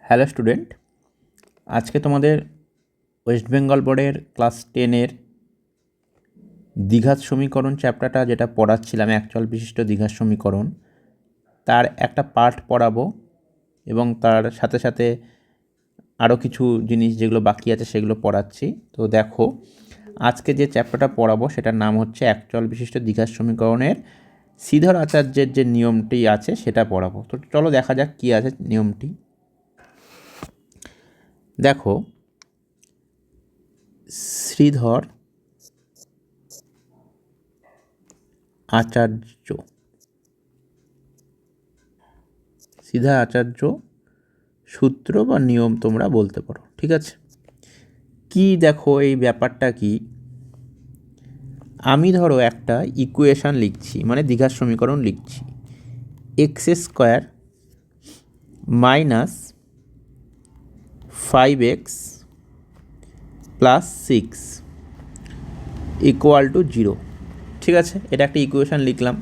Hello student, আজকে তোমাদের West Bengal বোর্ডের ক্লাস 10-এর দ্বিঘাত সমীকরণ চ্যাপ্টারটা যেটা পড়াচ্ছিলাম, একচল বিশিষ্ট দ্বিঘাত সমীকরণ, তার একটা পার্ট পড়াবো এবং তার সাথে সাথে আরও কিছু জিনিস যেগুলো বাকি আছে সেগুলো পড়াচ্ছি। তো দেখো, আজকে যে চ্যাপ্টারটা পড়াবো সেটার নাম হচ্ছে একচল বিশিষ্ট দ্বিঘাত সমীকরণের শ্রীধর আচার্যের যে নিয়মটি আছে সেটা পড়াবো। তো চলো দেখা যাক কী আছে নিয়মটি। দেখো, শ্রীধর আচার্য সূত্র বা নিয়ম তোমরা বলতে পারো, ঠিক আছে। কি দেখো, এই ব্যাপারটা কি, আমি ধরো একটা ইকুয়েশান লিখছি, মানে দ্বিঘাত সমীকরণ লিখছি, x² minus 5x plus 6 equal to 0, ঠিক আছে। এটা একটা ইকুয়েশান লিখলাম।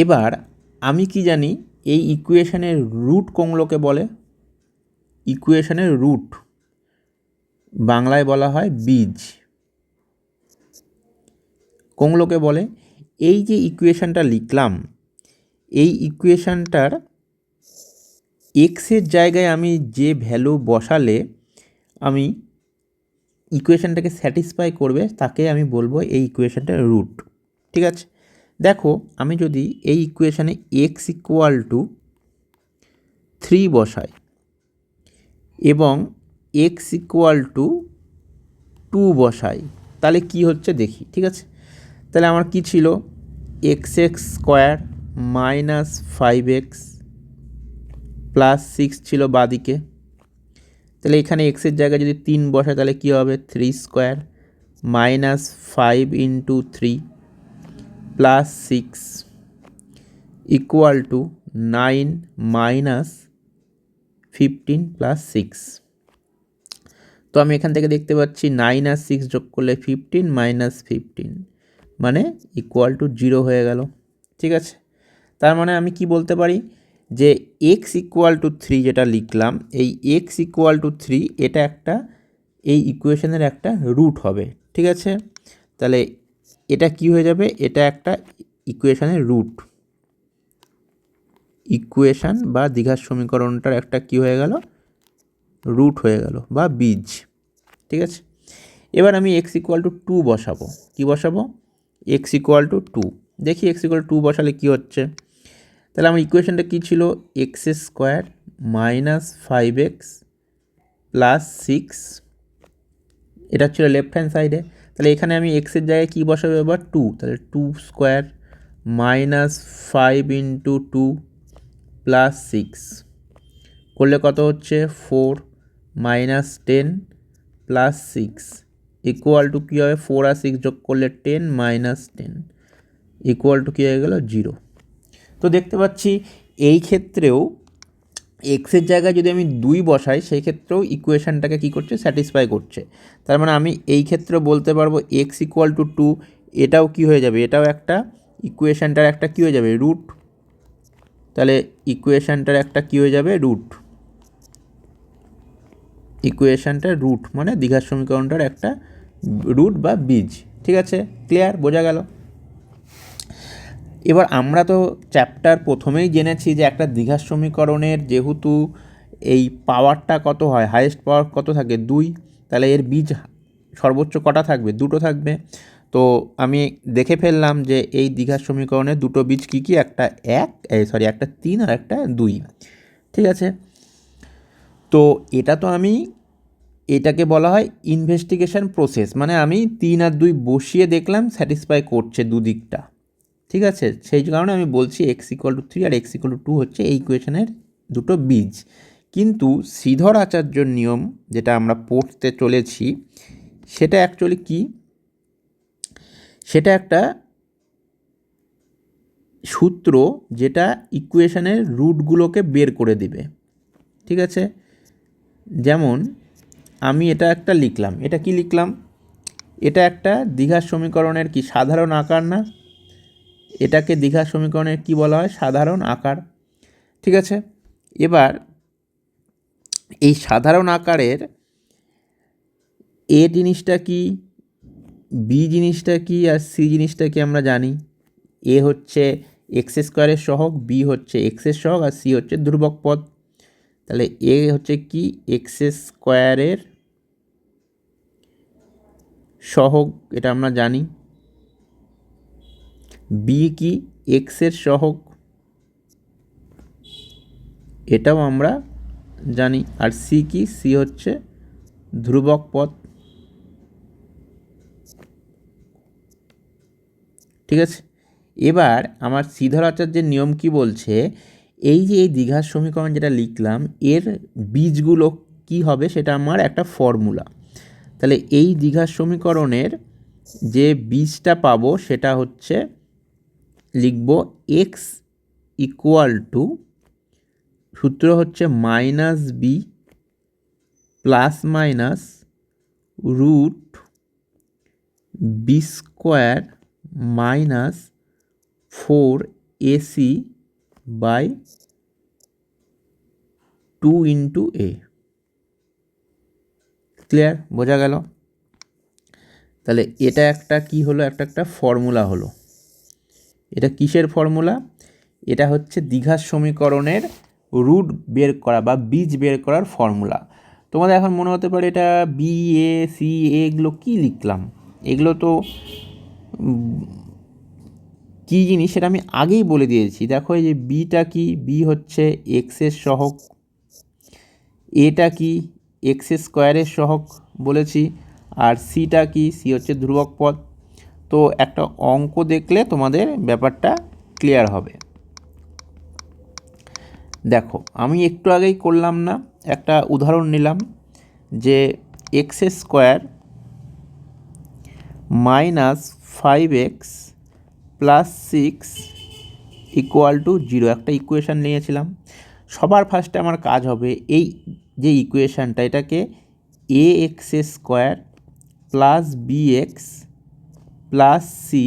এবার আমি কি জানি, এই ইকুয়েশানের রুট কোনগুলোকে বলে? ইকুয়েশানের রুট বাংলায় বলা হয় বীজ। কোনগুলোকে বলে? এই যে ইকুয়েশানটা লিখলাম, এই ইকুয়েশানটার এক্সের জায়গায় আমি যে ভ্যালু বসালে আমি ইকুয়েশানটাকে স্যাটিসফাই করবে, তাকে আমি বলবো এই ইকুয়েশানটার রুট, ঠিক আছে। দেখো, আমি যদি এই ইকুয়েশানে এক্স ইকুয়াল টু 3 বসাই এবং এক্স ইকুয়াল টু 2 বসাই, তাহলে কি হচ্ছে দেখি, ঠিক আছে। তাহলে আমার কি ছিল? x² মাইনাস 5x প্লাস 6 ছিল বাদিকে। তাহলে এখানে এক্সের জায়গায় যদি 3 বসায় তাহলে কী হবে? 3² minus 5 into 3 plus 6 equal to 9 minus 15 plus 6। তো আমি এখান থেকে দেখতে পাচ্ছি 9 আর 6 যোগ করলে 15 মাইনাস 15 মানে ইকুয়াল টু 0 হয়ে গেল, ঠিক আছে। তার মানে আমি কি বলতে পারি যে x ইকুয়াল টু 3 যেটা লিখলাম, এই x ইকুয়াল টু 3 এটা একটা এই ইকুয়েশনের একটা রুট হবে, ঠিক আছে। তাহলে এটা কি হয়ে যাবে? এটা একটা ইকুয়েশনের রুট, ইকুয়েশন বা দ্বিঘাত সমীকরণটার একটা কি হয়ে গেল? রুট হয়ে গেল বা বীজ, ঠিক আছে। এবার আমি x ইকুয়াল টু 2 বসাবো। কি বসাবো? x equal to 2। দেখি x ইকুয়াল টু 2 বসালে কি হচ্ছে। তাহলে আমার ইকুয়েশনটা কী ছিল? x² মাইনাস 5x প্লাস 6, এটা ছিল লেফট হ্যান্ড সাইডে। তাহলে এখানে আমি এক্সের জায়গায় কী বসাবো এবার? 2। তাহলে 2² মাইনাস 5 ইন্টু 2 প্লাস 6 করলে কত হচ্ছে? 4 মাইনাস 10 প্লাস 6 ইকুয়াল টু কী হবে? 4 আর 6 যোগ করলে 10 মাইনাস 10 ইকুয়াল টু কী হয়ে গেল? 0। তো দেখতে পাচ্ছি এই ক্ষেত্রেও এক্সের জায়গায় যদি আমি 2 বসাই, সেই ক্ষেত্রেও ইকুয়েশানটাকে কী করছে? স্যাটিসফাই করছে। তার মানে আমি এই ক্ষেত্রে বলতে পারবো এক্স ইকুয়াল টু 2, এটাও কি হয়ে যাবে? এটাও একটা ইকুয়েশানটার একটা কী হয়ে যাবে? রুট। তাহলে ইকুয়েশানটার একটা কী হয়ে যাবে? রুট। ইকুয়েশানটার রুট মানে দ্বিঘাত সমীকরণটার একটা রুট বা বীজ, ঠিক আছে। ক্লিয়ার? বোঝা গেল? এবার আমরা তো চ্যাপ্টার প্রথমেই জেনেছি যে একটা দ্বিঘাত সমীকরণের যেহেতু এই পাওয়ারটা কত হয়, হাইয়েস্ট পাওয়ার কত থাকে? 2। তাহলে এর বীজ সর্বোচ্চ কটা থাকবে? 2টো থাকবে। তো আমি দেখে ফেললাম যে এই দ্বিঘাত সমীকরণের দুটো বীজ কী কী? একটা একটা 3 আর একটা 2, ঠিক আছে। তো এটা তো আমি, এটাকে বলা হয় ইনভেস্টিগেশন প্রসেস, মানে আমি 3 আর 2 বসিয়ে দেখলাম স্যাটিসফাই করছে দুদিকটা, ঠিক আছে। সেই কারণে আমি বলছি এক্স ইকুয়াল টু 3 আর এক্স ইকুয়াল টু 2 হচ্ছে এই ইকুয়েশনের দুটো বীজ। কিন্তু শ্রীধর আচার্যর নিয়ম যেটা আমরা পড়তে চলেছি, সেটা অ্যাকচুয়ালি কি? সেটা একটা সূত্র যেটা ইকুয়েশনের রুটগুলোকে বের করে দিবে, ঠিক আছে। যেমন আমি এটা একটা লিখলাম, এটা কি লিখলাম? এটা একটা দ্বিঘাত সমীকরণের কি সাধারণ আকার না? এটাকে দ্বিঘাত সমীকরণের কি বলা হয়? সাধারণ আকার, ঠিক আছে। এবার এই সাধারণ আকারের এ জিনিসটা কি, বি জিনিসটা কি, আর সি জিনিসটা কি আমরা জানি। এ হচ্ছে এক্স স্কোয়ারের সহগ, বি হচ্ছে এক্সের সহগ, আর সি হচ্ছে ধ্রুবক পদ। তাহলে এ হচ্ছে কি এক্স স্কোয়ারের সহগ, এটা আমরা জানি। বি কি এক্সের সহগ, এটাও আমরা জানি। আর সি কি, সি হচ্ছে ধ্রুবক পদ। ঠিক আছে, এবার আমার শ্রীধর আচার্যের নিয়ম কি বলছে, এই যে এই দ্বিঘাত সমীকরণ যেটা লিখলাম এর বীজগুলো কি হবে সেটা আমার একটা ফর্মুলা। তাহলে এই দ্বিঘাত সমীকরণের যে বীজটা পাবো সেটা হচ্ছে লিখব এক্স ইকুয়াল টু, সূত্র হচ্ছে minus b plus minus root b square minus 4ac by 2 into a. Clear, বোঝা গেল? তাহলে এটা একটা কি হলো, একটা ফর্মুলা হলো। এটা কিসের ফর্মুলা? এটা হচ্ছে দ্বিঘাত সমীকরণের রুট বের করা বা বীজ বের করার ফর্মুলা। তোমাদের এখন মনে হতে পারে এটা বি এ সি এগুলো কী লিখলাম, এগুলো তো কী জিনিস সেটা আমি আগেই বলে দিয়েছি। দেখো এই যে বিটা কি, বি হচ্ছে এক্সের সহগ, এটা কি এক্স স্কোয়ারের সহগ বলেছি, আর সিটা কি, সি হচ্ছে ধ্রুবক পদ। তো একটা অঙ্ক দেখলে তোমাদের ব্যাপারটা ক্লিয়ার হবে। দেখো আমি একটু আগেই করলাম না, একটা উদাহরণ নিলাম যে x square minus 5x plus 6 equal to 0, একটা ইকুয়েশান নিয়েছিলাম। সবার ফার্স্টে আমার কাজ হবে এই যে ইকুয়েশানটা, এটাকে a x square plus b x plus c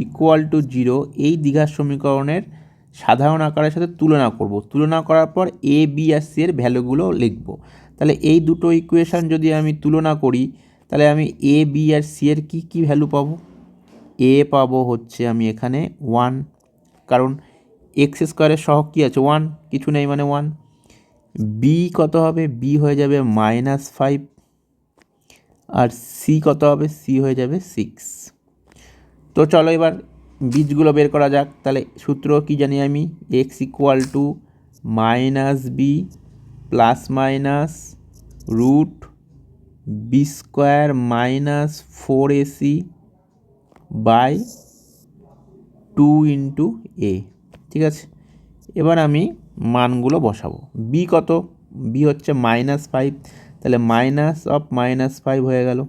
equal to 0 এই দ্বিঘাত সমীকরণের সাধারণ আকারের সাথে তুলনা করব। তুলনা করার পর এ বি আর সি এর ভ্যালুগুলো লিখব। তাহলে এই দুটো ইকুয়েশান যদি আমি তুলনা করি তাহলে আমি এ বি আর সি এর কী কী ভ্যালু পাবো। এ পাবো হচ্ছে আমি এখানে 1, কারণ এক্স স্কোয়ারের সহগ কী আছে 1, কিছু নেই মানে 1। বি কত হবে, বি হয়ে যাবে -5, আর সি কত হবে, সি হয়ে যাবে 6। তো চলো এবার বীজগুলো বের করা যাক। তাহলে সূত্র কি জানি আমি, x equal to minus b plus minus root b square minus 4ac by 2 into a. ঠিক আছে, এবার আমি মানগুলো বসাবো। বি কত, বি হচ্ছে -5, তাহলে মাইনাস অফ -5 হয়ে গেল,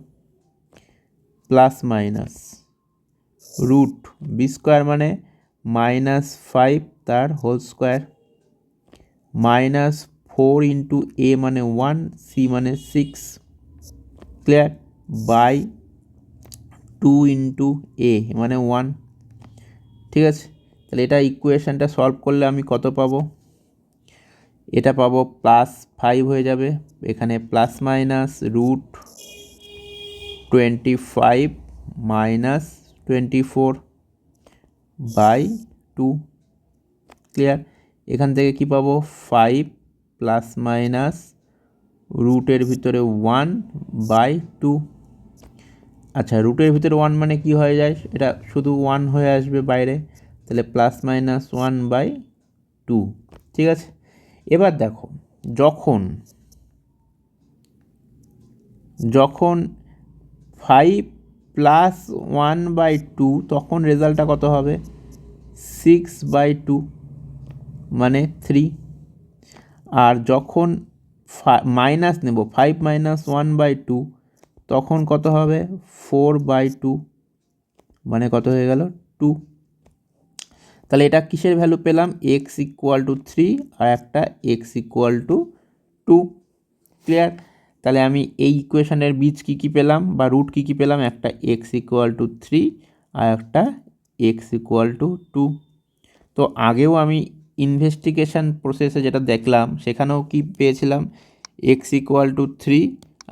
plus minus root b square মানে -5 তার whole square minus 4 into a মানে 1, সি মানে 6, ক্লিয়ার, বাই 2 ইন্টু এ মানে 1। ঠিক আছে, তাহলে এটা ইকুয়েশানটা সলভ করলে আমি কত পাবো, এটা পাবো +5 হয়ে যাবে, এখানে plus minus root 25 minus 24 by 2, clear. এখান থেকে কি পাবো 5 প্লাস মাইনাস রুটের ভিতরে 1 বাই 2। আচ্ছা, রুটের ভিতরে 1 মানে কি হয়ে যায়, এটা শুধু 1 হয়ে আসবে বাইরে, তাহলে প্লাস মাইনাস 1 বাই 2। ঠিক আছে, এবার দেখো যখন 5 প্লাস 1 বাই 2 তখন রেজাল্টটা কত হবে 6 বাই 2 মানে 3। আর যখন মাইনাস নেব 5 মাইনাস 1 বাই 2 তখন কত হবে 4 বাই 2 মানে কত হয়ে গেল 2। তাহলে এটা কিসের ভ্যালু পেলাম, এক্স ইকুয়াল টু 3 আর একটা এক্স ইকুয়াল টু 2, ক্লিয়ার। তাহলে আমি এই ইকুয়েশনের বীজ কী কী পেলাম বা রুট কী কী পেলাম, একটা এক্স ইকুয়াল টু 3 আর একটা এক্স ইকুয়াল টু 2। তো আগেও আমি ইনভেস্টিগেশন প্রসেসে যেটা দেখলাম সেখানেও কি পেয়েছিলাম, এক্স ইকুয়াল টু 3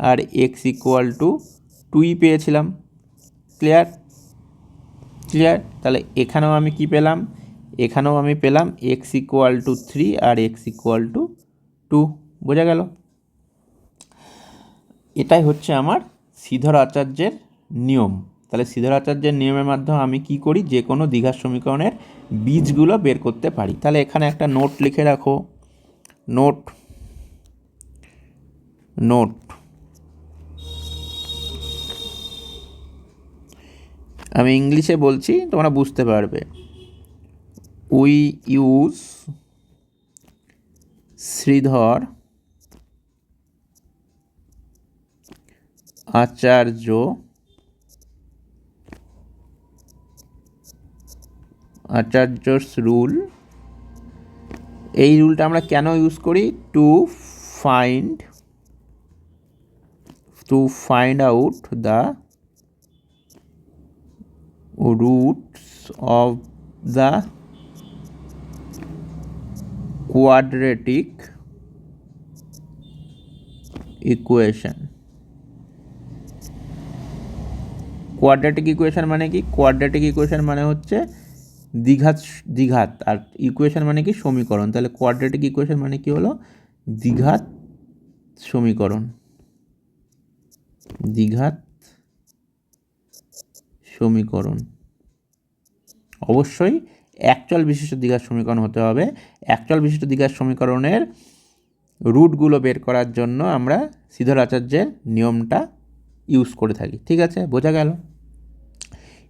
আর এক্স ইকুয়াল টু 2ই পেয়েছিলাম। ক্লিয়ার? ক্লিয়ার? তাহলে এখানেও আমি কি পেলাম? এখানেও আমি পেলাম এক্স ইকুয়াল টু 3 আর এক্স ইকুয়াল টু 2। বোঝা গেল? এটাই হচ্ছে আমার শ্রীধর আচার্যের নিয়ম। তাহলে শ্রীধর আচার্যের নিয়মের মাধ্যমে আমি কি করি, যে কোনো দ্বিঘাত সমীকরণের বীজগুলো বের করতে পারি। তাহলে এখানে একটা নোট লিখে রাখো। নোট নোট আমি ইংলিশে বলছি, তোমরা বুঝতে পারবে। We use Shridhar Acharya's rule. এই রুলটা আমরা কেন ইউজ করি? To find out the roots of the quadratic equation. Quadratic equation মানে কি? কোয়াড্রেটিক ইকুয়েশন মানে হচ্ছে দ্বিঘাত, আর ইকুয়েশন মানে কি? সমীকরণ। তাহলে কোয়াড্রেটিক ইকুয়েশন মানে কি হলো? দ্বিঘাত সমীকরণ। দ্বিঘাত সমীকরণ অবশ্যই একচল বিশিষ্ট দ্বিঘাত সমীকরণ হতে হবে। একচল বিশিষ্ট দ্বিঘাত সমীকরণের রুটগুলো বের করার জন্য আমরা শ্রীধর আচার্যের নিয়মটা ইউজ করে থাকি। ঠিক আছে? বোঝা গেল?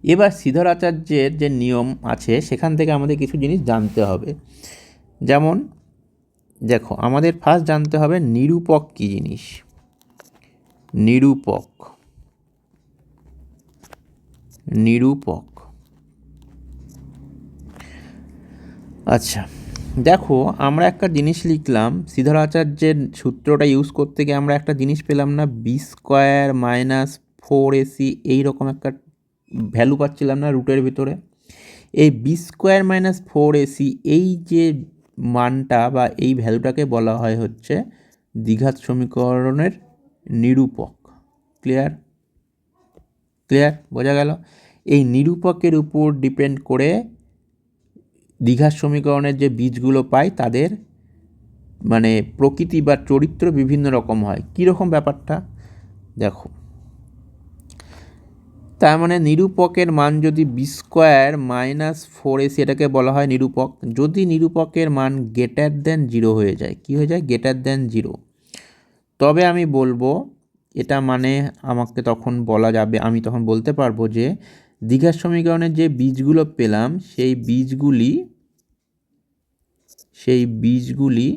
এবার শ্রীধর আচার্যের যে নিয়ম আছে সেখান থেকে আমাদের কিছু জিনিস জানতে হবে। যেমন দেখো, আমাদের ফার্স্ট জানতে হবে নিরূপক কী জিনিস। নিরূপক আচ্ছা, দেখো আমরা একটা জিনিস লিখলাম, শ্রীধর আচার্যের সূত্রটা ইউজ করতে গিয়ে আমরা একটা জিনিস পেলাম না, b² - 4ac এইরকম একটা ভ্যালু পাচ্ছিলাম না রুটের ভিতরে। এই b² - 4ac এই যে মানটা বা এই ভ্যালুটাকে বলা হয় হচ্ছে দ্বিঘাত সমীকরণের নিরূপক। ক্লিয়ার? বোঝা গেল? এই নিরূপকের উপর ডিপেন্ড করে দ্বিঘাত সমীকরণের যে বীজগুলো পাই তাদের মানে প্রকৃতি বা চরিত্র বিভিন্ন রকম হয়। কীরকম ব্যাপারটা দেখো, তার মানে নিরূপকের মান যদি b² - 4ac এটাকে বলা হয় নিরূপক। যদি নিরূপকের মান > 0 হয়ে যায়, কী হয়ে যায়? > 0, তবে আমি বলবো এটা মানে আমাকে তখন বলা যাবে, আমি তখন বলতে পারবো যে দ্বিঘাত সমীকরণের যে বীজগুলো পেলাম সেই বীজগুলি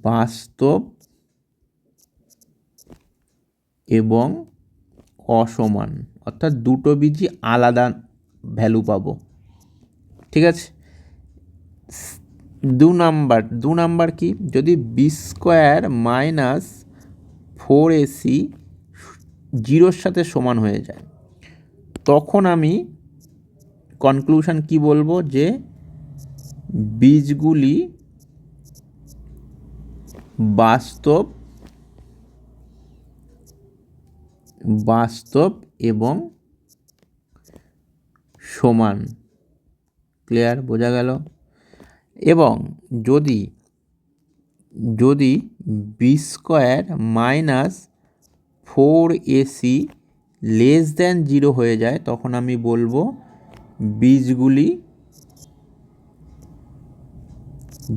বাস্তব এবং অসমান, অর্থাৎ দুটো বীজই আলাদা ভ্যালু পাবো। ঠিক আছে? 2 নাম্বার কি? যদি b² - 4ac 0-র সাথে সমান হয়ে যায়, তখন আমি কনক্লুশন কি বলবো? যে বীজগুলি বাস্তব এবং সমান। ক্লিয়ার? বোঝা গেল? এবং যদি b² - 4ac <0 হয়ে যায়, তখন আমি বলবো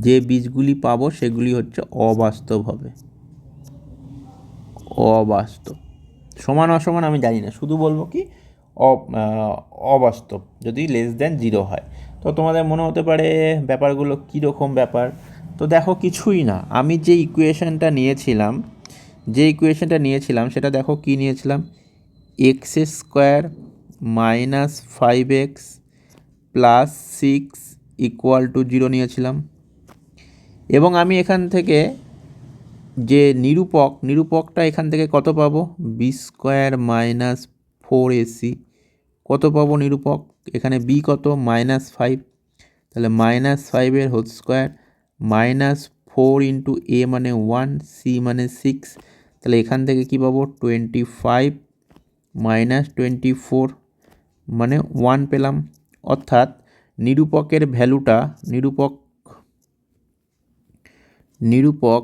যে বীজগুলি পাবো সেগুলি হচ্ছে অবাস্তব হবে। অবাস্তব। সমান অসমান আমি জানি না, শুধু বলবো কি অবাস্তব যদি <0 হয়। তো তোমাদের মনে হতে পারে ব্যাপারগুলো কীরকম ব্যাপার। তো দেখো, কিছুই না, আমি যে ইকুয়েশনটা নিয়েছিলাম সেটা দেখো কি নিয়েছিলাম, x² - 5x + 6 = 0 নিয়েছিলাম। এবং আমি এখান থেকে যে নিরূপকটা এখান থেকে কত পাবো? b² - 4ac কত পাবো নিরূপক? এখানে b কত? -5, তাহলে -5 এর হোল স্কোয়ার 4 ইন্টু এ মানে 1, সি মানে 6, তাহলে এখান থেকে কী পাবো 25 মাইনাস 24 মানে 1 পেলাম। অর্থাৎ নিরূপকের ভ্যালুটা নিরূপক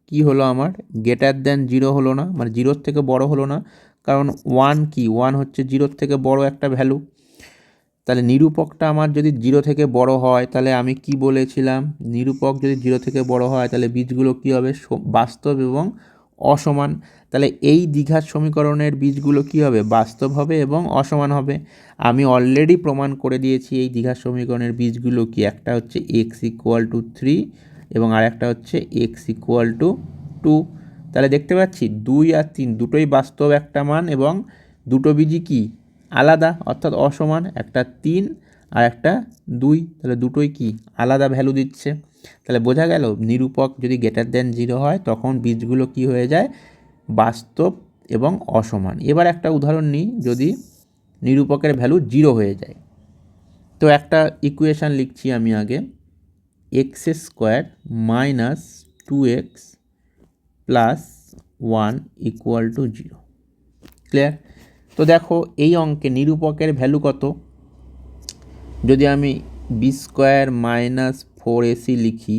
কি হলো আমার গ্রেটার দ্যান 0 হলো না, মানে 0-র থেকে বড় হলো না, কারণ 1 কি 1 হচ্ছে 0-র থেকে বড় একটা ভ্যালু। তাহলে নিরূপকটা আমার যদি 0 থেকে বড় হয়, তাহলে আমি কি বলেছিলাম, নিরূপক যদি 0 থেকে বড় হয় তাহলে বীজগুলো কী হবে বাস্তব এবং অসমান। তাহলে এই দ্বিঘাত সমীকরণের বীজগুলো কী হবে বাস্তব হবে এবং অসমান হবে। আমি অলরেডি প্রমাণ করে দিয়েছি এই দ্বিঘাত সমীকরণের বীজগুলো কি, একটা হচ্ছে x=3 এবং আরেকটা হচ্ছে x=2। তাহলে দেখতে পাচ্ছি 2 আর 3 দুটোই বাস্তব একটা মান এবং দুটো বীজই কি আলাদা অর্থাৎ অসমান, একটা 3 আর একটা 2, তাহলে দুটোই কি আলাদা ভ্যালু দিচ্ছে। তাহলে বোঝা গেল নিরূপক যদি গ্রেটার দ্যান 0 হয় তখন বীজগুলো কি হয়ে যায় বাস্তব এবং অসমান। এবার একটা উদাহরণ নিই, যদি নিরূপকের ভ্যালু 0 হয়ে যায়, তো একটা ইকুয়েশান লিখছি আমি আগে, x² minus 2x plus 1 equal to 0। Clear? তো দেখো এই অঙ্কে নিরূপকের ভ্যালু কত, যদি আমি b² মাইনাস 4ac লিখি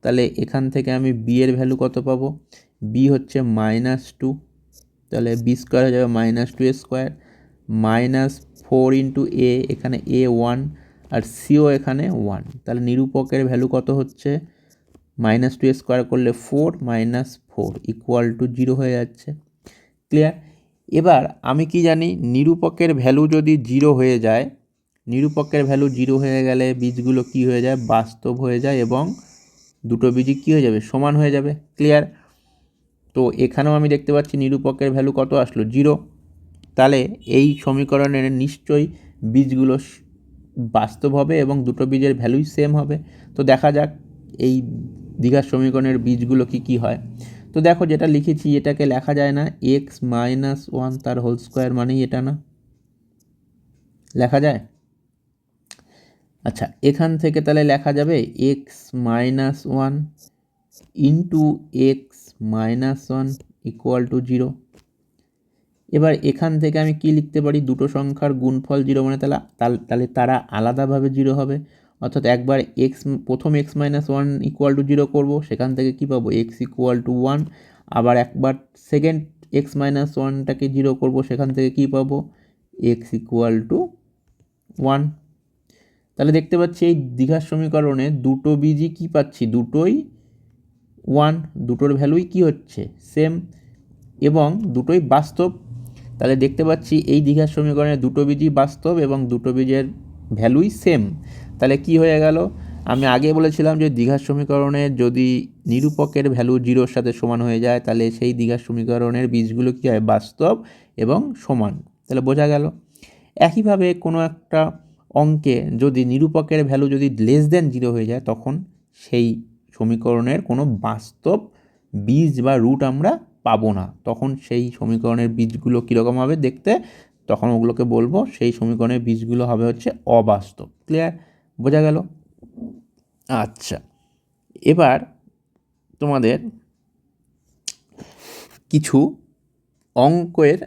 তাহলে এখান থেকে আমি b এর ভ্যালু কত পাবো, b হচ্ছে -2, তাহলে b² হয়ে যাবে -2a² মাইনাস 4 ইন্টু a, এখানে a 1 আর cও এখানে 1, তাহলে নিরূপকের ভ্যালু কত হচ্ছে -2a² করলে 4 -4 ইকুয়াল টু 0 হয়ে যাচ্ছে। ক্লিয়ার? এবার আমি কি জানি নিরূপকের ভ্যালু যদি 0 হয়ে যায়, নিরূপকের ভ্যালু 0 হয়ে গেলে বীজগুলো কি হয়ে যায় বাস্তব হয়ে যায় এবং দুটো বীজই কী হয়ে যাবে সমান হয়ে যাবে। ক্লিয়ার? তো এখানেও আমি দেখতে পাচ্ছি নিরূপকের ভ্যালু কত আসলো 0, তাহলে এই সমীকরণের নিশ্চয়ই বীজগুলো বাস্তব হবে এবং দুটো বীজের ভ্যালুই সেম হবে। তো দেখা যাক এই দ্বিঘাত সমীকরণের বীজগুলো কি হয়। তো দেখো যেটা লিখেছি এটাকে লেখা যায় না x-1 তার হোল স্কোয়ার মানেই এটা না, লেখা যায়? আচ্ছা এখান থেকে তাহলে লেখা যাবে x-1 into x-1 equal to 0। এবার এখান থেকে আমি কি লিখতে পারি, দুটো সংখ্যার গুণফল 0 মানে তাহলে তারা আলাদাভাবে 0 হবে, অর্থাৎ একবার প্রথম x-1 ইকুয়াল টু 0 করবো, সেখান থেকে কি পাবো x ইকুয়াল টু 1, আবার একবার সেকেন্ড x-1টাকে 0 করবো, সেখান থেকে কি পাবো x ইকুয়াল টু 1। তাহলে দেখতে পাচ্ছি এই দ্বিঘাত সমীকরণে দুটো বীজই কি পাচ্ছি দুটোই 1, দুটোর ভ্যালুই কি হচ্ছে সেম এবং দুটোই বাস্তব। তাহলে দেখতে পাচ্ছি এই দ্বিঘাত সমীকরণে দুটো বীজই বাস্তব এবং দুটো বীজের ভ্যালুই সেম। তাহলে কি হয়ে গেল, আমি আগে বলেছিলাম যে দ্বিঘাত সমীকরণে যদি নিরূপকের ভ্যালু 0-র সাথে সমান হয়ে যায় তাহলে সেই দ্বিঘাত সমীকরণের বীজগুলো কী হয় বাস্তব এবং সমান। তাহলে বোঝা গেল। একইভাবে কোনো একটা অঙ্কে যদি নিরূপকের ভ্যালু যদি লেস দ্যান 0 হয়ে যায় তখন সেই সমীকরণের কোনো বাস্তব বীজ বা রুট আমরা পাবো না, তখন সেই সমীকরণের বীজগুলো কীরকম হবে দেখতে, তখন ওগুলোকে বলবো সেই সমীকরণের বীজগুলো হবে হচ্ছে অবাস্তব। ক্লিয়ার? বোঝা গেল? আচ্ছা এবার তোমাদের কিছু অঙ্কের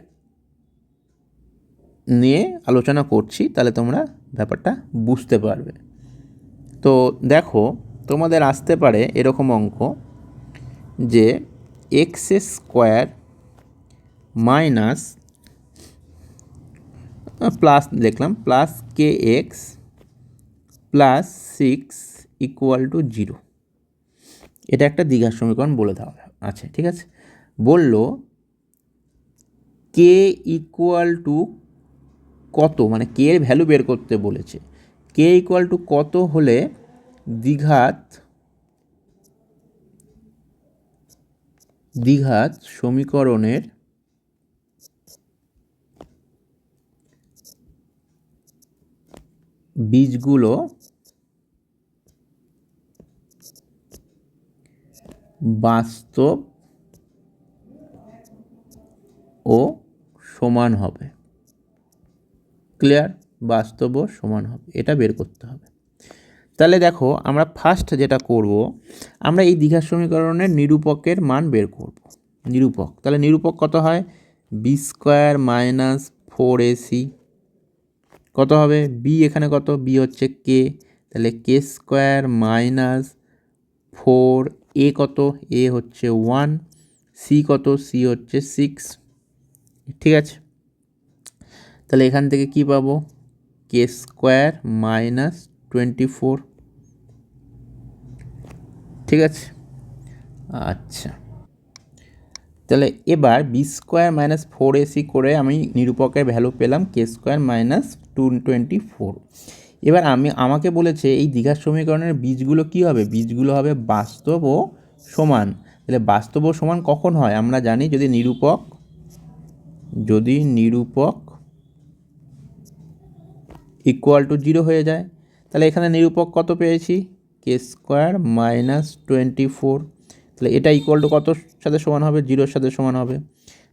নিয়ে আলোচনা করছি, তাহলে তোমরা ব্যাপারটা বুঝতে পারবে। তো দেখো তোমাদের আসতে পারে এরকম অঙ্ক যে x² মাইনাস প্লাস লিখলাম plus kx plus 6 equal to 0, এটা একটা দ্বিঘাত সমীকরণ বলে দেওয়া আছে। ঠিক আছে, বলল k ইকুয়াল টু কত, মানে k এর ভ্যালু বের করতে বলেছে, k ইকুয়াল টু কত হলে দ্বিঘাত সমীকরণের বীজগুলো বাস্তব ও সমান হবে। ক্লিয়ার? বাস্তব ও সমান হবে, এটা বের করতে হবে। তাহলে দেখো আমরা ফার্স্ট যেটা করব, আমরা এই দ্বিঘাত সমীকরণের নিরূপকের মান বের করব। নিরূপক, তাহলে নিরূপক কত হয়, বি স্কোয়ার মাইনাস 4ac কত হবে, বি এখানে কত, বি হচ্ছে কে, তাহলে কে স্কোয়ার মাইনাস 4, এ কত, এ হচ্ছে 1, সি কত, সি হচ্ছে 6। ঠিক আছে, তাহলে এখান থেকে কি পাবো, কে স্কোয়ার মাইনাস 24। ঠিক আছে, আচ্ছা, তাহলে এবার বি স্কোয়ার মাইনাস 4ac করে আমি নিরূপকের ভ্যালু পেলাম কে স্কোয়ার মাইনাস 224। এবার আমাকে বলেছে এই দ্বিঘাত সমীকরণের বীজগুলো কি হবে, বীজগুলো হবে বাস্তব ও সমান। তাহলে বাস্তব ও সমান কখন হয়, আমরা জানি যদি নিরূপক ইকুয়াল টু 0 হয়ে যায়। তাহলে এখানে নিরূপক কত পেয়েছি, কে স্কোয়ার মাইনাস 24, তাহলে এটা ইকুয়াল টু কত সাথে সমান হবে, 0-র সাথে সমান হবে।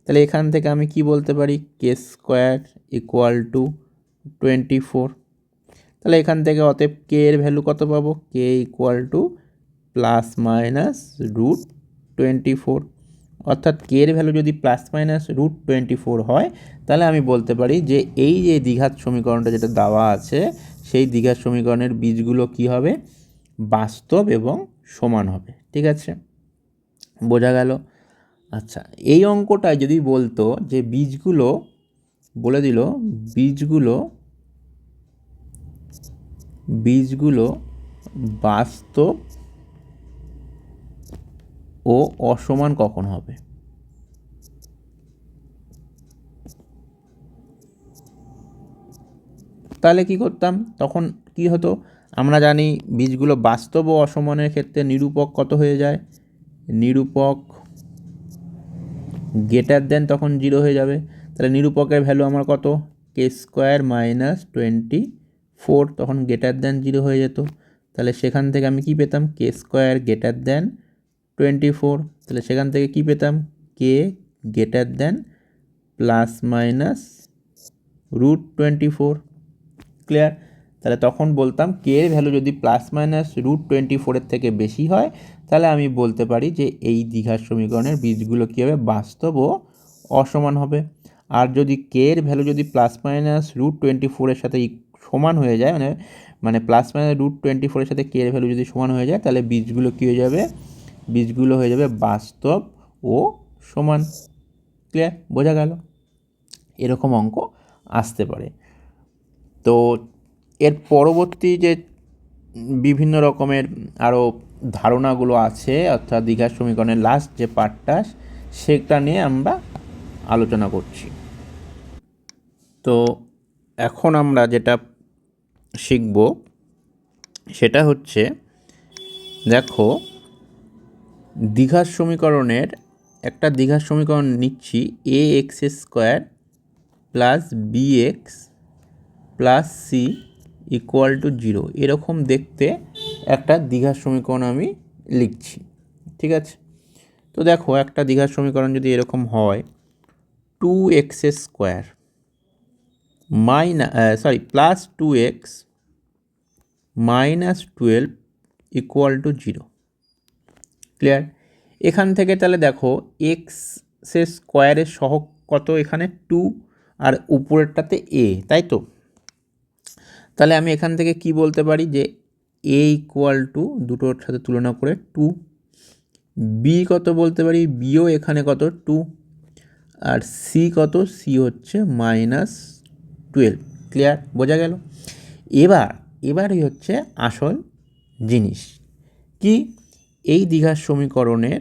তাহলে এখান থেকে আমি কি বলতে পারি, কে স্কোয়ার ইকুয়াল টু 24। তাহলে এখান থেকে অতএব কে এর ভ্যালু কত পাবো, k equal to plus minus root 24। অর্থাৎ কে এর ভ্যালু যদি প্লাস মাইনাস রুট 24 হয়, তাহলে আমি বলতে পারি যে এই যে দ্বিঘাত সমীকরণটা যেটা দেওয়া আছে, সেই দ্বিঘাত সমীকরণের বীজগুলো কি হবে, বাস্তব এবং সমান হবে। ঠিক আছে, বোঝা গেল। আচ্ছা, এই অঙ্কটায় যদি বলতো যে বীজগুলো, বলে দিল বীজগুলো বাস্তব ও অসমান কখন হবে, তাহলে কি করতাম, তখন কি হতো, আমরা জানি বীজগুলো বাস্তব ও অসমানের ক্ষেত্রে নিরূপক কত হয়ে যায়, নিরূপক গ্রেটার দেন তখন 0 হয়ে যাবে। তাহলে নিরূপকের ভ্যালু আমার কত, কে স্কোয়ার মাইনাস 24, তখন গ্রেটার দেন 0 হয়ে যেত। তাহলে সেখান থেকে আমি কি পেতাম, কে স্কোয়ার গ্রেটার দেন 24, তাহলে সেখান থেকে কি পেতাম, k greater than plus minus root 24। Clear, তাহলে তখন বলতাম কে এর ভ্যালু যদি প্লাস মাইনাস রুট 24-এর থেকে বেশি হয়, তাহলে আমি বলতে পারি যে এই দ্বিঘাত সমীকরণের বীজগুলো কী হবে, বাস্তব ও অসমান হবে। আর যদি কে এর ভ্যালু যদি প্লাস মাইনাস রুট 24-এর সাথে সমান হয়ে যায়, মানে প্লাস মাইনাস রুট 24-এর সাথে কে এর ভ্যালু যদি সমান হয়ে যায়, তাহলে বীজগুলো কী হয়ে যাবে, বীজগুলো হয়ে যাবে বাস্তব ও সমান। ক্লিয়ার, বোঝা গেল, এরকম অঙ্ক আসতে পারে। তো এর পরবর্তী যে বিভিন্ন রকমের আরও ধারণাগুলো আছে, অর্থাৎ দ্বিঘাত সমীকরণের লাস্ট যে পার্টটা, সেটা নিয়ে আমরা আলোচনা করছি। তো এখন আমরা যেটা শিখব সেটা হচ্ছে, দেখো দ্বিঘাত সমীকরণের একটা দ্বিঘাত সমীকরণ নিচ্ছি, a x square plus b x plus c equal to 0, এরকম দেখতে একটা দ্বিঘাত সমীকরণ আমি লিখছি। ঠিক আছে, তো দেখো একটা দ্বিঘাত সমীকরণ যদি এরকম হয়, 2x square plus 2x minus 12 equal to 0। Clear, এখান থেকে তাহলে দেখো এক্স স্কোয়ারের সহগ কত, এখানে 2 আর উপরেরটাতে এ, তাই তো। তাহলে আমি এখান থেকে কি বলতে পারি যে এ ইকুয়াল টু, দুটোর সাথে তুলনা করে 2, বি কত বলতে পারি, বিও এখানে কত 2, আর সি কত, সি হচ্ছে মাইনাস 12। ক্লিয়ার, বোঝা গেল। এবারই হচ্ছে আসল জিনিস কি, এই দ্বিঘাত সমীকরণের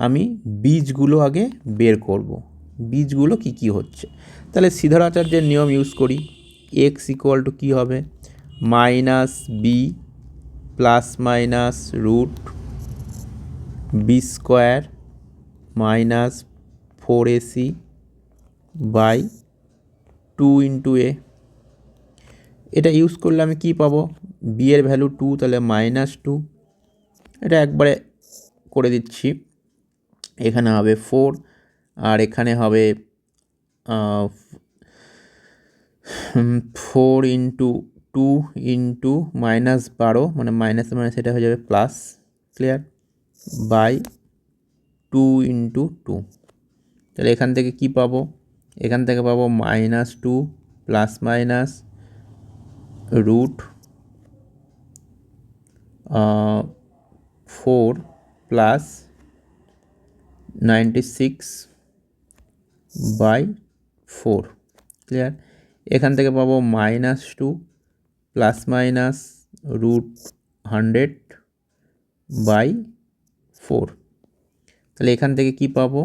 আমি বীজগুলো আগে বের করব। বীজগুলো কি কি হচ্ছে, তাহলে সিদ্ধারাচার্যের নিয়ম ইউজ করি, এক্স ইকুয়াল টু কী হবে, minus b plus minus root b square minus 4ac by 2 into a. এটা ইউজ করলে আমি কি পাবো, বি এর ভ্যালু 2, তাহলে মাইনাস 2, এটা একবারে করে দিচ্ছি, এখানে হবে 4 আর এখানে হবে 4 ইন্টু 2 টু ইন্টু -12 মানে মাইনাসে মাইনাস এটা হয়ে যাবে প্লাস, ক্লিয়ার, বাই 2 ইন্টু 2। তাহলে এখান থেকে কি পাবো? এখান থেকে পাবো -2 plus minus root 4 plus 96 by 4, clear. এখান থেকে পাবো -2 প্লাস মাইনাস রুট 100 বাই 4। তাহলে এখান থেকে কি পাবো?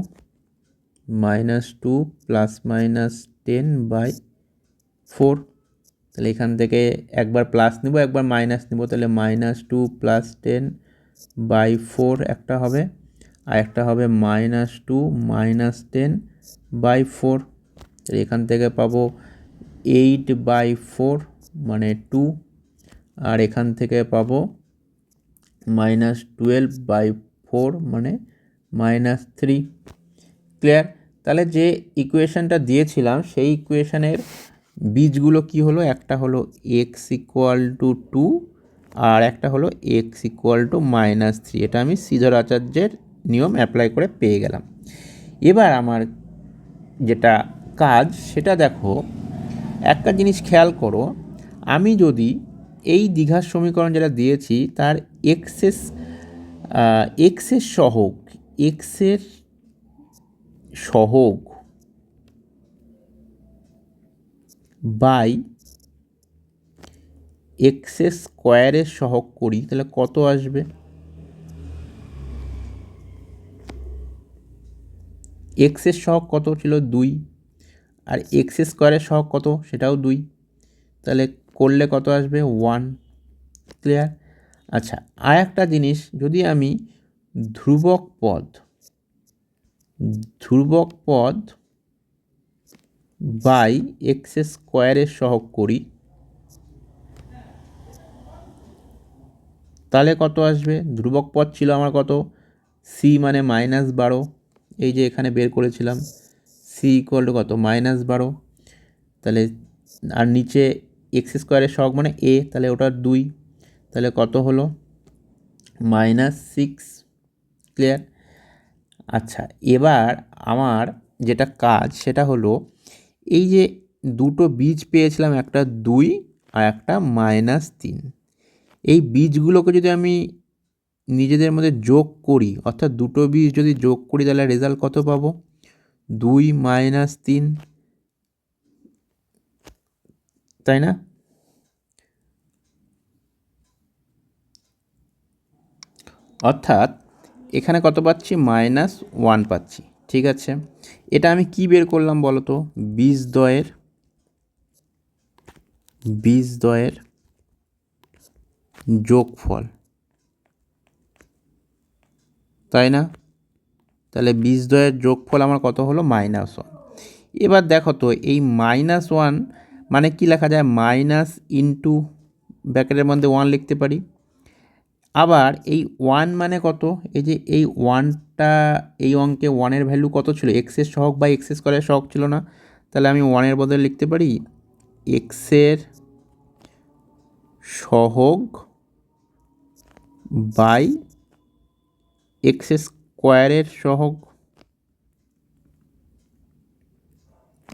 -2 প্লাস মাইনাস 10 বাই 4। তাহলে এখান থেকে একবার প্লাস নিব, একবার মাইনাস নিব, তাহলে -2 প্লাস 10 বাই 4 একটা হবে, আর একটা হবে -2 মাইনাস 10 বাই 4। তাহলে এখান থেকে পাবো 8 বাই 4 মানে 2, আর এখান থেকে পাবো -12 বাই 4 মানে -3, ক্লিয়ার। তাহলে যে ইকুয়েশানটা দিয়েছিলাম সেই ইকুয়েশানের বীজগুলো কি হলো? একটা হলো x = 2 আর একটা হলো x = -3। এটা আমি শ্রীধর আচার্যের নিয়ম অ্যাপ্লাই করে পেয়ে গেলাম। এবার আমার যেটা কাজ সেটা দেখো, একটা জিনিস খেয়াল করো, আমি যদি এই দ্বিঘাত সমীকরণ যেটা দিয়েছি তার এক্সের সহগ বাই এক্সের স্কোয়ারের সহগ করি, তাহলে কত আসবে? এক্সের সহগ কত ছিল? 2, আর এক্সের স্কোয়ারের সহগ কত? সেটাও 2, তাহলে করলে কত আসবে? 1, ক্লিয়ার। আচ্ছা, আর একটা জিনিস, যদি আমি ধ্রুবক পদ বাই এক্সের স্কোয়ারের সহগ করি, তাহলে কত আসবে? ধ্রুবক পদ ছিল আমার কত? সি মানে -12, এই যে এখানে বের করেছিলাম, সি ইকুয়াল টু কত? -12। তাহলে আর নিচে এক্স স্কোয়ারের সহগ মানে এ, তাহলে ওটা 2, তাহলে কত হলো? -6, ক্লিয়ার। আচ্ছা, এবার আমার যেটা কাজ সেটা হলো, এই যে দুটো বীজ পেয়েছিলাম, একটা 2 আর একটা -3, এই বীজগুলোকে যদি আমি নিজেদের মধ্যে যোগ করি, অর্থাৎ দুটো বীজ যদি যোগ করি, তাহলে রেজাল্ট কত পাবো? 2 - 3, তাই না? অর্থাৎ এখানে কত পাচ্ছি? -1 পাচ্ছি, ঠিক আছে। এটা আমি কি বের করলাম বলো তো? বীজদ্বয়ের যোগফল, তাই না? তাহলে বীজদ্বয়ের যোগফল আমার কত হলো? -1। এবার দেখো তো, এই -1 মানে কি লেখা যায়? মাইনাস ইন্টু ব্র্যাকেটের মধ্যে 1 লিখতে পারি। আবার এই 1 মানে কত? এই যে এই 1টা, এই অঙ্কে 1-এর ভ্যালু কত ছিল? এক্সের সহগ বাই এক্স স্কোয়ারের সহগ ছিল না? তাহলে আমি 1-এর বদলে লিখতে পারি এক্সের সহগ বাই এক্স স্কোয়ারের সহগ,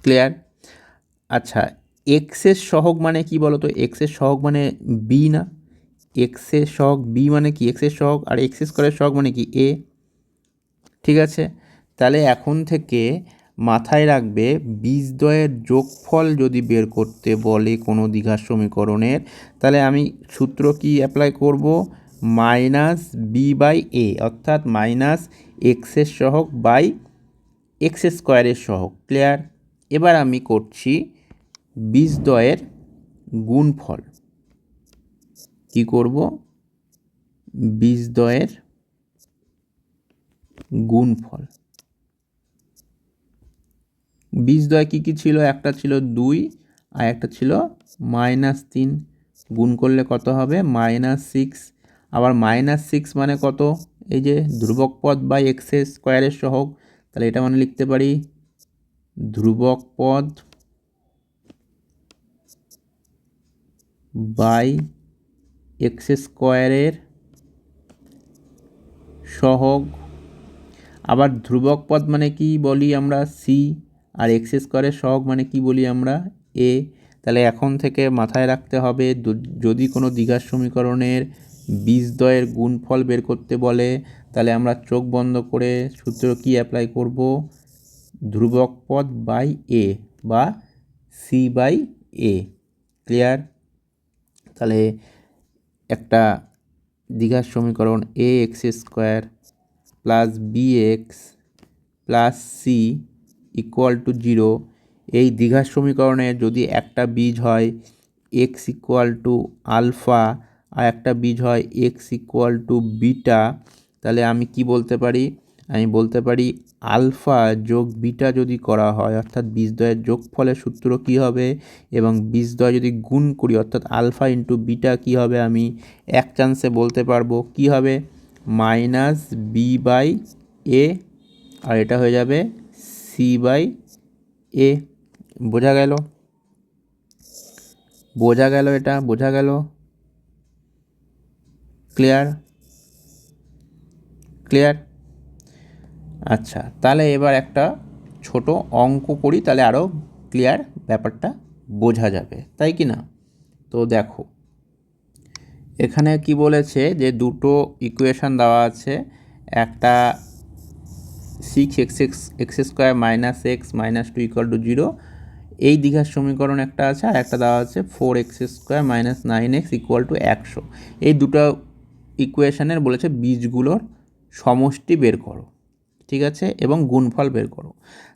ক্লিয়ার। আচ্ছা, এক্সের সহগ মানে কি বলো তো? এক্সের সহগ মানে বি না? এক্সের সহগ বি মানে কি? এক্সের সহগ আর এক্স স্কোয়ারের সহগ মানে কি? এ, ঠিক আছে। তাহলে এখন থেকে মাথায় রাখবে, বীজদ্বয়ের যোগফল যদি বের করতে বলে কোনো দ্বিঘাত সমীকরণের, তাহলে আমি সূত্র কি অ্যাপ্লাই করব? -b/a, অর্থাৎ এক্সের সহগ বাই এক্স স্কোয়ারের সহগ, ক্লিয়ার। এবার আমি করছি বীজদ্বয়ের গুণফল। কি করব? বীজদ্বয়ের গুণফল। বীজদ্বয় কী কী ছিল? একটা ছিল 2 আর একটা ছিল -3, গুণ করলে কত হবে? -6। আবার -6 মানে কত? এই যে ধ্রুবক পদ বাই এক্স স্কোয়ারের সহগ, তাহলে এটা মানে লিখতে পারি ধ্রুবক পদ বাই এক্স স্কোয়ারের সহগ। আবার ধ্রুবক পদ মানে কি বলি আমরা সি, আর এক্স স্কোয়ারের সহগ মানে কি বলি আমরা এ। তাহলে এখন থেকে মাথায় রাখতে হবে, যদি কোনো দ্বিঘাত সমীকরণের বীজদ্বয়ের গুণফল বের করতে বলে তাহলে আমরা চোখ বন্ধ করে সূত্র কি অ্যাপ্লাই করব, ধ্রুবক পদ বাই এ বা সি বাই এ। ক্লিয়ার? তাহলে একটা দ্বিঘাত সমীকরণ a x square plus b x plus c equal to 0, এই দ্বিঘাত সমীকরণে যদি একটা বীজ হয় এক্স ইকুয়াল টু আলফা আর একটা বীজ হয় এক্স ইকুয়াল টু বিটা, তাহলে আমি কি বলতে পারি, আমি বলতে পারি আলফা যোগ বিটা যদি করা হয় অর্থাৎ বীজদ্বয়ের যোগফলের সূত্র কি হবে, এবং বীজদ্বয় যদি গুণ করি অর্থাৎ আলফা ইন্টু বিটা কি হবে, আমি এক চান্সে বলতে পারবো কি হবে, মাইনাস বি বাই এ, আর এটা হয়ে যাবে সি বাই এ। বোঝা গেল? বোঝা গেল? এটা বোঝা গেল? ক্লিয়ার? ক্লিয়ার? আচ্ছা, তাহলে এবার একটা ছোট অঙ্ক করি, তাহলে আরও ক্লিয়ার ব্যাপারটা বোঝা যাবে, তাই কি না? তো দেখো এখানে কি বলেছে যে দুটো ইকুয়েশান দেওয়া আছে, একটা 6x square minus x minus 2 equal to 0, এই দ্বিঘাত সমীকরণ একটা আছে, আর একটা দেওয়া আছে 4x square minus 9x equal to 100। এই দুটো ইকুয়েশানের বলেছে বীজগুলোর সমষ্টি বের করো, ঠিক আছে, এবং গুণফল বের করো।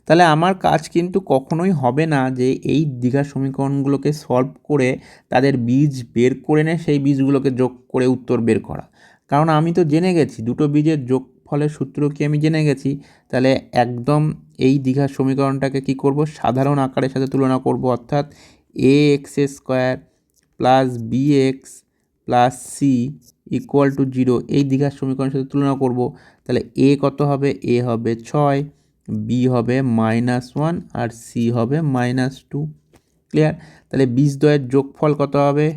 তাহলে আমার কাজ কিন্তু কখনোই হবে না যে এই দ্বিঘাত সমীকরণগুলোকে সলভ করে তাদের বীজ বের করে নে সেই বীজগুলোকে যোগ করে উত্তর বের করা, কারণ আমি তো জেনে গেছি দুটো বীজের যোগফলের সূত্র কি আমি জেনে গেছি। তাহলে একদম এই দ্বিঘাত সমীকরণটাকে কি করব, সাধারণ আকারের সাথে তুলনা করব, অর্থাৎ a x square plus b x plus c equal to 0 এই দ্বিঘাত সমীকরণের সাথে তুলনা করব। তাহলে এ কত হবে, এ হবে 6, বি হবে -1 আর সি হবে -2। ক্লিয়ার? তাহলে বীজদ্বয়ের যোগফল কত হবে,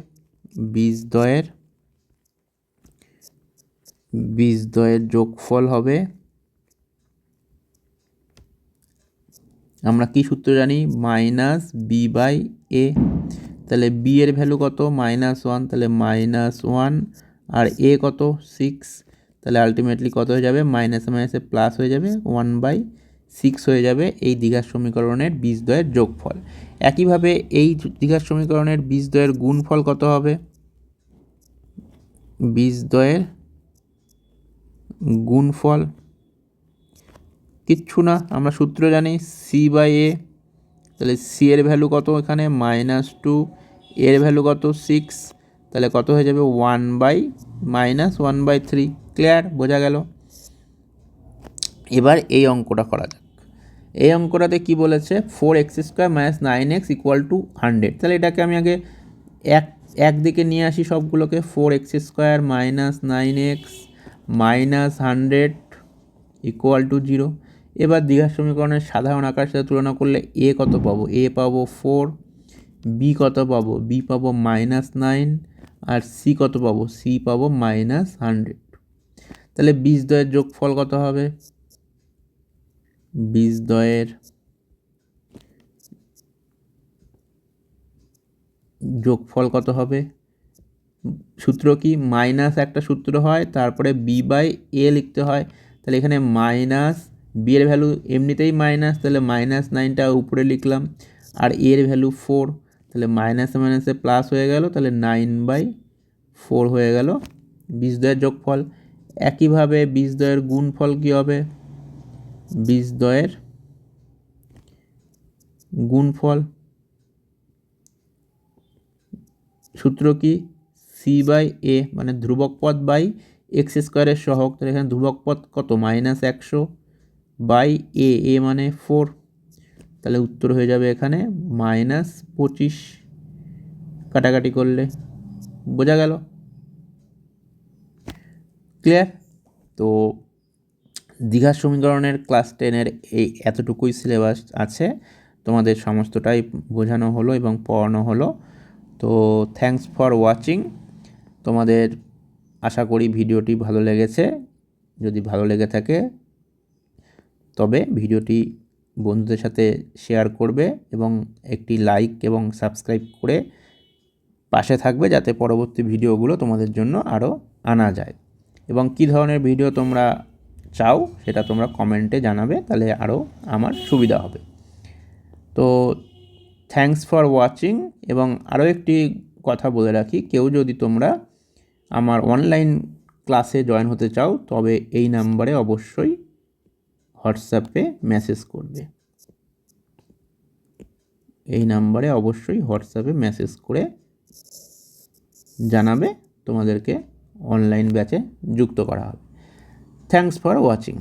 বীজদ্বয়ের যোগফল হবে, আমরা কি সূত্র জানি, মাইনাস বি বাই এ। তাহলে বি এর ভ্যালু কত, -1, তাহলে -1, আর এ কত 6, তাহলে আলটিমেটলি কত হয়ে যাবে, মাইনাসে মাইনাসে প্লাস হয়ে যাবে, 1/6 হয়ে যাবে এই দ্বিঘাত সমীকরণের বীজদ্বয়ের যোগফল। একইভাবে এই দ্বিঘাত সমীকরণের বীজদ্বয়ের গুণফল কত হবে, বীজদ্বয়ের গুণফল কিচ্ছু না, আমরা সূত্র জানি সি বাই এ। তাহলে সি এর ভ্যালু কত এখানে, -2, এর ভ্যালু কত 6, তাহলে কত হয়ে যাবে 1/-1/3। ক্লিয়ার? বোঝা গেল? এবার এই অঙ্কটা করা যাক। এই অঙ্কটাতে কি বলেছে, 4x square minus 9x equal to 100। তাহলে এটাকে আমি আগে একদিকে নিয়ে আসি সবগুলোকে, 4x square minus 9x minus 100 equal to 0। এবার দ্বিঘাত সমীকরণের সাধারণ আকারের সাথে তুলনা করলে এ কত পাবো, এ পাবো 4, বি কত পাবো, বি পাবো -9, আর সি কত পাবো, সি পাবো -100। তাহলে বীজদ্বয়ের যোগফল কত হবে, বীজদ্বয়ের যোগফল কত হবে, সূত্র কি, মাইনাস একটা সূত্র হয়, তারপরে বি বাই এ লিখতে হয়। তাহলে এখানে মাইনাস বি এর ভ্যালু এমনিতেই মাইনাস, তাহলে -9টা উপরে লিখলাম, আর এর ভ্যালু 4, তাহলে মাইনাসে মাইনাসে প্লাস হয়ে গেল, তাহলে 9/4 হয়ে গেল বীজদ্বয়ের যোগফল। একইভাবে বীজদ্বয়ের গুণফল কি হবে, বীজদ্বয়ের গুণফল সূত্র কি, সি বাই এ, মানে ধ্রুবক পদ বাই এক্স স্কোয়ারের সহগ। তাহলে এখানে ধ্রুবক পদ কত, -100 বাই এ, এ মানে 4, তাহলে উত্তর হয়ে যাবে এখানে -25 কাটাকাটি করলে। বোঝা গেল? ক্লিয়ার? তো দ্বিঘাত সমীকরণের ক্লাস 10-এর এই এতটুকুই সিলেবাস আছে, তোমাদের সমস্তটাই বোঝানো হলো এবং পড়ানো হলো। তো থ্যাঙ্কস ফর ওয়াচিং। তোমাদের আশা করি ভিডিওটি ভালো লেগেছে। যদি ভালো লেগে থাকে তবে ভিডিওটি বন্ধুদের সাথে শেয়ার করবে এবং একটি লাইক এবং সাবস্ক্রাইব করে পাশে থাকবে, যাতে পরবর্তী ভিডিওগুলো তোমাদের জন্য আরও আনা যায়। এবং কী ধরনের ভিডিও তোমরা চাও সেটা তোমরা কমেন্টে জানাবে, তাহলে আরও আমার সুবিধা হবে। তো থ্যাঙ্কস ফর ওয়াচিং। এবং আরও একটি কথা বলে রাখি, কেউ যদি তোমরা আমার অনলাইন ক্লাসে জয়েন হতে চাও তবে এই নাম্বারে অবশ্যই হোয়াটসঅ্যাপে মেসেজ করবে। এই নাম্বারে অবশ্যই হোয়াটসঅ্যাপে মেসেজ করে জানাবে, তোমাদেরকে অনলাইন ব্যাচে যুক্ত করা হবে। Thanks for watching.